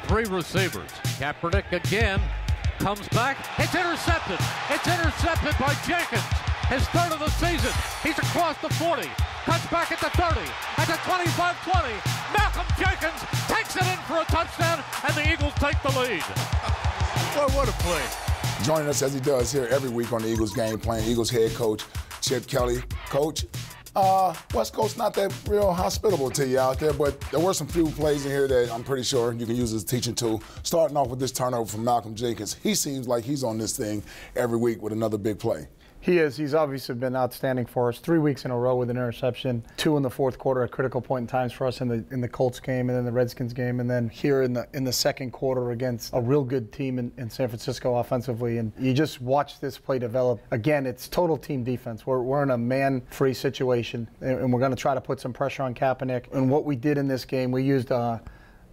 3 receivers. Kaepernick again comes back. It's intercepted. It's intercepted by Jenkins. His 3rd of the season. He's across the 40. Cuts back at the 30. At the 25-20. Malcolm Jenkins takes it in for a touchdown, and the Eagles take the lead. Well, what a play. Joining us as he does here every week on the Eagles Game Plan, Eagles head coach Chip Kelly. Coach, West Coast not that real hospitable to you out there, but there were some few plays in here that I'm pretty sure you can use as a teaching tool. Starting off with this turnover from Malcolm Jenkins. He seems like he's on this thing every week with another big play. He is. He's obviously been outstanding for us. 3 weeks in a row with an interception, 2 in the 4th quarter at critical point in times for us in the Colts game and then the Redskins game, and then here in the 2nd quarter against a real good team in San Francisco offensively. And you just watch this play develop. Again, it's total team defense. We're in a man-free situation, and we're going to try to put some pressure on Kaepernick. And what we did in this game, we used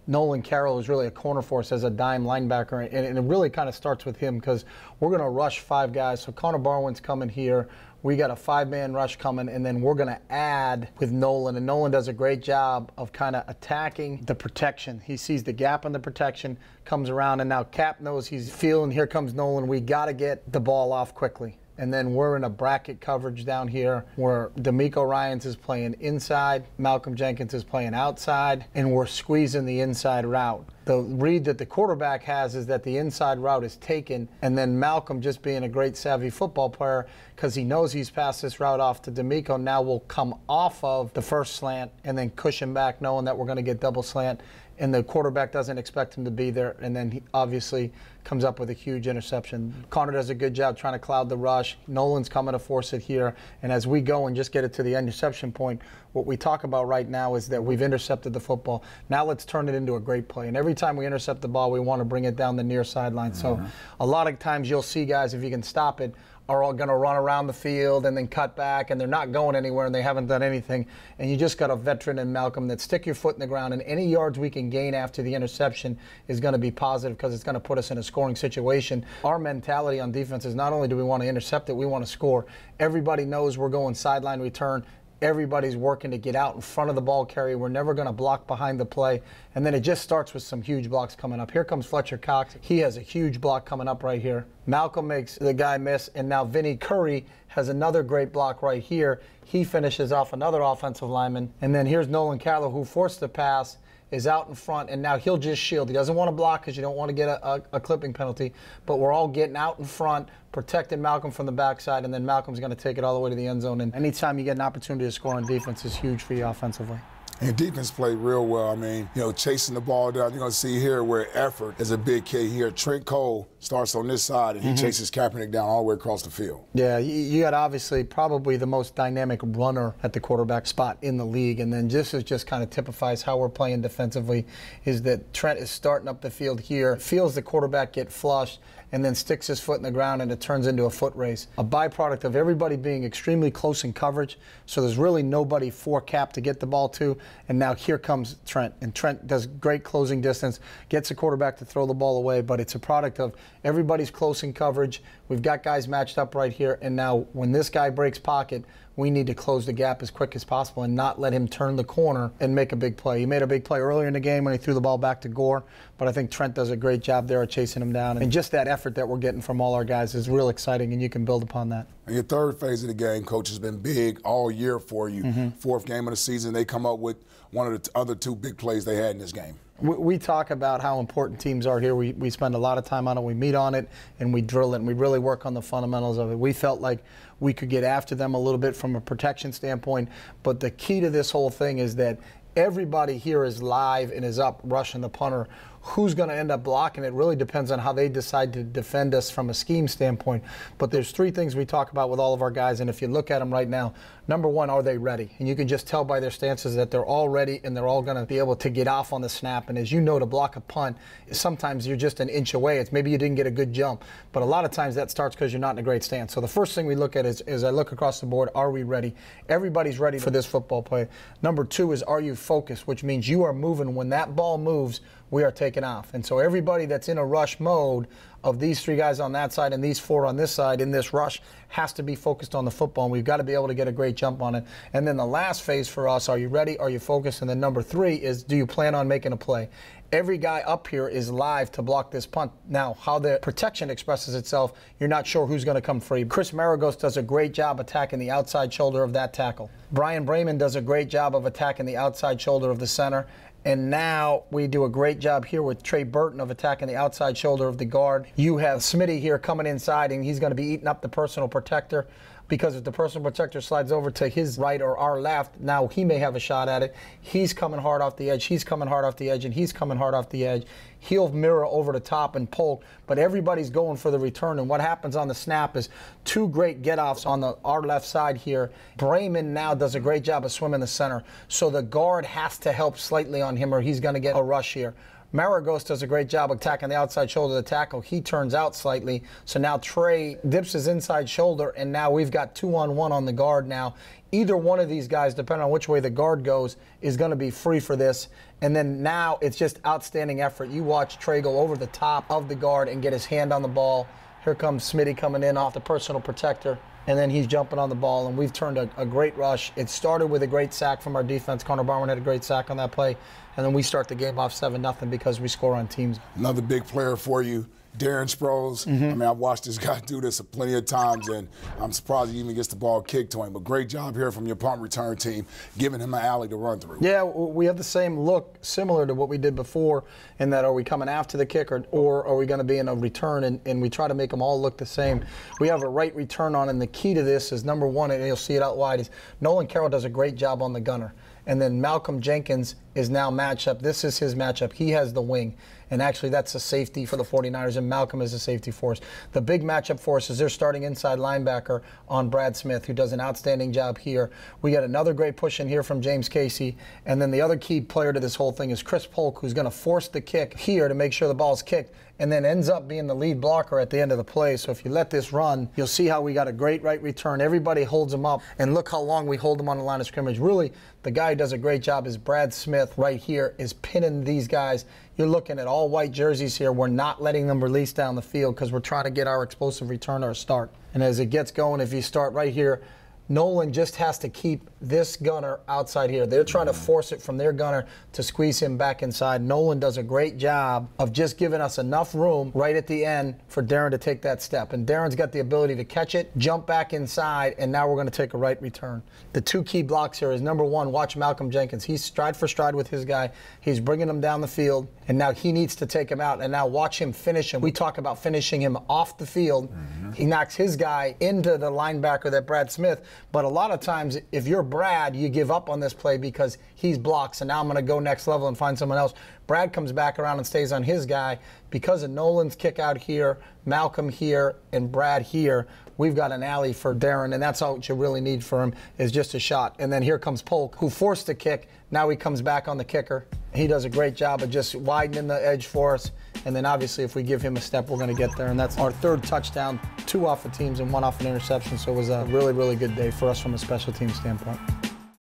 Nolan Carroll is really a corner for us as a dime linebacker, and it really kind of starts with him because we're going to rush 5 guys. So Connor Barwin's coming here. We got a 5-man rush coming, and then we're going to add with Nolan. And Nolan does a great job of kind of attacking the protection. He sees the gap in the protection, comes around, and now Cap knows he's feeling, here comes Nolan. We got to get the ball off quickly. And then we're in a bracket coverage down here where D'Amico Ryans is playing inside, Malcolm Jenkins is playing outside, and we're squeezing the inside route. The read that the quarterback has is that the inside route is taken, and then Malcolm, just being a great savvy football player, because he knows he's passed this route off to D'Amico, now will come off of the first slant and then cushion back knowing that we're going to get double slant. And the quarterback doesn't expect him to be there, and then he obviously comes up with a huge interception. Connor does a good job trying to cloud the rush. Nolan's coming to force it here, and as we go and just get it to the interception point, what we talk about right now is that we've intercepted the football. Now let's turn it into a great play. And every time we intercept the ball, we want to bring it down the near sideline. So a lot of times you'll see guys, if you can stop it, are all going to run around the field and then cut back, and they're not going anywhere and they haven't done anything. And you just got a veteran in Malcolm that stick your foot in the ground, and any yards we can gain after the interception is going to be positive because it's going to put us in a scoring situation. Our mentality on defense is not only do we want to intercept it, we want to score. Everybody knows we're going sideline return. Everybody's working to get out in front of the ball carrier. We're never going to block behind the play. And then it just starts with some huge blocks coming up. Here comes Fletcher Cox. He has a huge block coming up right here. Malcolm makes the guy miss, and now Vinny Curry has another great block right here. He finishes off another offensive lineman. And then here's Nolan Carroll, who forced the pass, is out in front, and now he'll just shield. He doesn't want to block because you don't want to get a clipping penalty, but we're all getting out in front, protecting Malcolm from the backside, and then Malcolm's going to take it all the way to the end zone. And anytime you get an opportunity to score on defense is huge for you offensively. And defense played real well. I mean, chasing the ball down. You're going to see here where effort is a big key here. Trent Cole starts on this side, and he chases Kaepernick down all the way across the field. Yeah, you got obviously probably the most dynamic runner at the quarterback spot in the league. And then this just kind of typifies how we're playing defensively, is that Trent is starting up the field here, feels the quarterback get flushed, and then sticks his foot in the ground, and it turns into a foot race. A byproduct of everybody being extremely close in coverage, so there's really nobody for Cap to get the ball to. And now here comes Trent, and Trent does great closing distance, gets the quarterback to throw the ball away, but it's a product of everybody's close in coverage. We've got guys matched up right here, and now when this guy breaks pocket, we need to close the gap as quick as possible and not let him turn the corner and make a big play. He made a big play earlier in the game when he threw the ball back to Gore, but I think Trent does a great job there of chasing him down. And just that effort that we're getting from all our guys is real exciting, and you can build upon that. And your 3rd phase of the game, Coach, has been big all year for you. 4th game of the season, they come up with one of the other 2 big plays they had in this game. We talk about how important teams are here. We spend a lot of time on it. We meet on it, and we drill it, and we really work on the fundamentals of it. We felt like we could get after them a little bit from a protection standpoint, but the key to this whole thing is that everybody here is live and is up rushing the punter. Who's going to end up blocking it really depends on how they decide to defend us from a scheme standpoint. But there's 3 things we talk about with all of our guys, and if you look at them right now, number 1, are they ready? And you can just tell by their stances that they're all ready and they're all going to be able to get off on the snap. And as you know, to block a punt, sometimes you're just an inch away. It's maybe you didn't get a good jump, but a lot of times that starts because you're not in a great stance. So the first thing we look at is I look across the board, are we ready? Everybody's ready for this football play. Number 2 is, are you focused, which means you are moving. When that ball moves, we are taking off. And so everybody that's in a rush mode of these 3 guys on that side and these 4 on this side in this rush has to be focused on the football, and we've got to be able to get a great jump on it. And then the last phase for us, are you ready? Are you focused? And then number 3 is, do you plan on making a play? Every guy up here is live to block this punt. Now, how the protection expresses itself, you're not sure who's going to come free. Chris Maragos does a great job attacking the outside shoulder of that tackle. Brian Brayman does a great job of attacking the outside shoulder of the center. And now we do a great job here with Trey Burton of attacking the outside shoulder of the guard. You have Smitty here coming inside, and he's going to be eating up the personal protector, because if the personal protector slides over to his right or our left, now he may have a shot at it. He's coming hard off the edge. He's coming hard off the edge, and he's coming hard off the edge. He'll mirror over the top and poke, but everybody's going for the return. And what happens on the snap is 2 great get-offs on our left side here. Brayman now does a great job of swimming the center, so the guard has to help slightly on him or he's going to get a rush here. Maragos does a great job attacking the outside shoulder of the tackle. He turns out slightly, so now Trey dips his inside shoulder, and now we've got 2-on-1 on the guard now. Either one of these guys, depending on which way the guard goes, is going to be free for this. And then now it's just outstanding effort. You watch Trey go over the top of the guard and get his hand on the ball. Here comes Smitty coming in off the personal protector, and then he's jumping on the ball, and we've turned a great rush. It started with a great sack from our defense. Connor Barwin had a great sack on that play, and then we start the game off 7-0 because we score on teams. Another big player for you, Darren Sproles. I mean, I've watched this guy do this plenty of times, and I'm surprised he even gets the ball kicked to him. But great job here from your punt return team, giving him an alley to run through. Yeah, we have the same look, similar to what we did before, in that are we coming after the kick or are we going to be in a return, and we try to make them all look the same. We have a right return on, and the key to this is, number 1, and you'll see it out wide, is Nolan Carroll does a great job on the gunner. And then Malcolm Jenkins is now matched up. This is his matchup. He has the wing. And actually, that's a safety for the 49ers, and Malcolm is a safety for us. The big matchup for us is their starting inside linebacker on Brad Smith, who does an outstanding job here. We got another great push in here from James Casey. And then the other key player to this whole thing is Chris Polk, who's going to force the kick here to make sure the ball's kicked, and then ends up being the lead blocker at the end of the play. So if you let this run, you'll see how we got a great right return. Everybody holds him up, and look how long we hold him on the line of scrimmage. Really, the guy who does a great job is Brad Smith right here, is pinning these guys. You're looking at all white jerseys here. We're not letting them release down the field because we're trying to get our explosive return or start. And as it gets going, if you start right here, Nolan just has to keep this gunner outside here. They're trying to force it from their gunner to squeeze him back inside. Nolan does a great job of just giving us enough room right at the end for Darren to take that step. And Darren's got the ability to catch it, jump back inside, and now we're going to take a right return. The 2 key blocks here is, number 1, watch Malcolm Jenkins. He's stride for stride with his guy. He's bringing him down the field, and now he needs to take him out. And now watch him finish him. We talk about finishing him off the field. He knocks his guy into the linebacker, that Brad Smith. But a lot of times, if you're Brad, you give up on this play because he's blocked. So now I'm going to go next level and find someone else. Brad comes back around and stays on his guy. Because of Nolan's kick out here, Malcolm here, and Brad here, we've got an alley for Darren, and that's all you really need for him, is just a shot. And then here comes Polk, who forced the kick. Now he comes back on the kicker. He does a great job of just widening the edge for us. And then obviously if we give him a step, we're going to get there. And that's our 3rd touchdown, 2 off of teams and 1 off an interception. So it was a really, really good day for us from a special team standpoint.